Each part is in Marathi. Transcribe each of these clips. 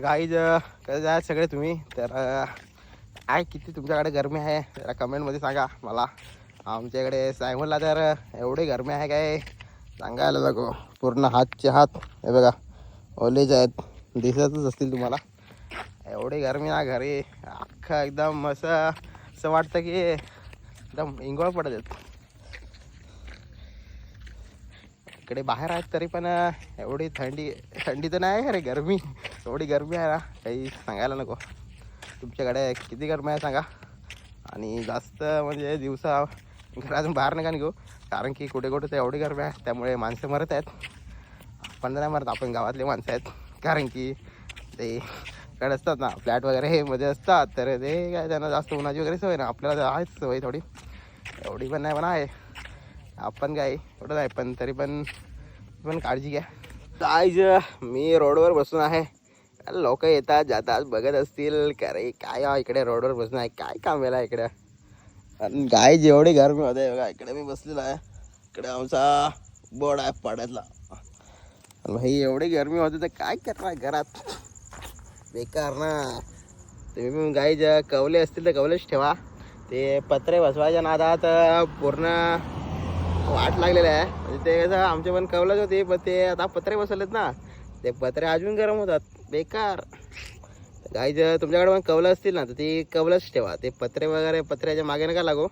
गाईज कसं जाय सगळे तुम्ही तर काय किती तुमच्याकडे गरमी आहे जरा कमेंटमध्ये सांगा मला. आमच्याकडे सांगोला तर एवढी गरमी आहे काय सांगायला नको. पूर्ण हातचे हात हे बघा ओलेच आहेत, दिसतच असतील तुम्हाला. एवढी गरमी ना घरी अख्खं एकदम असं वाटतं की एकदम इंगोळ पडत आहेत. इकडे बाहेर आहेत तरी पण एवढी थंडी तर नाही अरे गरमी एवढी गरमी आहे ना काही सांगायला नको. तुमच्याकडे किती गरमी आहे सांगा. आणि जास्त म्हणजे दिवसा घरातून बाहेर नका निघू कारण की कुठे कुठे तर एवढी गरमी आहे त्यामुळे माणसं मरत आहेत. आपण नाही मरत, आपण गावातले माणसं आहेत कारण की ते कडे असतात ना फ्लॅट वगैरे हे मध्ये असतात तर ते काय त्यांना जास्त उन्हाची वगैरे सवय ना. आपल्याला आहेच सवय थोडी, एवढी पण नाही पण आहे. आपण काय एवढं नाही पण तरी पण काळजी घ्या. आज मी रोडवर बसून आहे. लोक येतात जातात बघत असतील का रे काय इकडे रोडवर बसून आहे, काय काम याला इकडे. आणि गाय जेवढी गरमी होते बघा इकडे मी बसलेला आहे. इकडे आमचा बोर्ड आहे पाड्यातला. भाई एवढी गरमी होते तर काय करणार घरात, बेकार ना. तुम्ही पण गाई ज्या कवले असतील तर कवलेच ठेवा. ते पत्रे बसवायच्या नादात पूर्ण वाट लागलेलं आहे. म्हणजे ते कसं आमचे पण कवलंच होते पण ते आता पत्रे बसवलेत ना ते पत्रे अजून गरम होतात बेकार. गाई जर तुमच्याकडे पण कवलं असतील ना तर ती कवलंच ठेवा. ते पत्रे वगैरे पत्र्याच्या मागे नका लागो.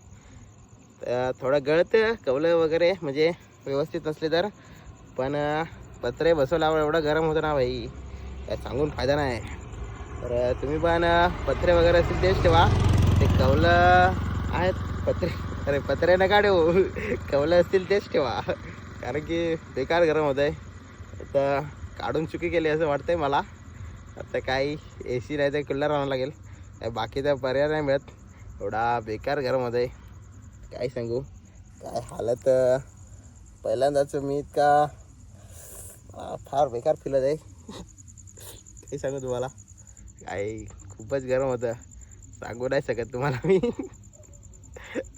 थोडं गळतं कवलं वगैरे म्हणजे व्यवस्थित नसले तर. पण पत्रे बसवल्यावर एवढं गरम होतं ना भाई काय सांगून फायदा नाही. तर तुम्ही पण पत्रे वगैरे असतील तेच ठेवा. ते कवलं आहेत पत्रे अरे पत्रे नका ठेवू कवलं असतील तेच ठेवा कारण की बेकार गरम होत आहे. आता काढून चुकी केली असं वाटतंय मला. आता काही ए सी नाही तर कूलर आणावं लागेल. काय बाकीचा पर्याय नाही मिळत, एवढा बेकार गरम होत आहे काय सांगू. काय हालत पहिल्यांदाच मी इतका फार बेकार फील होत आहे काही सांगू तुम्हाला. काय खूपच गरम होतं सांगू नाही शकत तुम्हाला मी.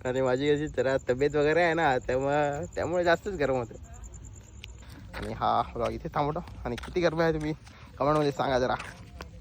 आणि माझी अशी जरा तब्येत वगैरे आहे ना त्यामुळे जास्तच गरम होतं. आणि हा ब्लॉग इथे थांबवतो. आणि किती गरमी आहे तुम्ही कमेंटमध्ये सांगा जरा.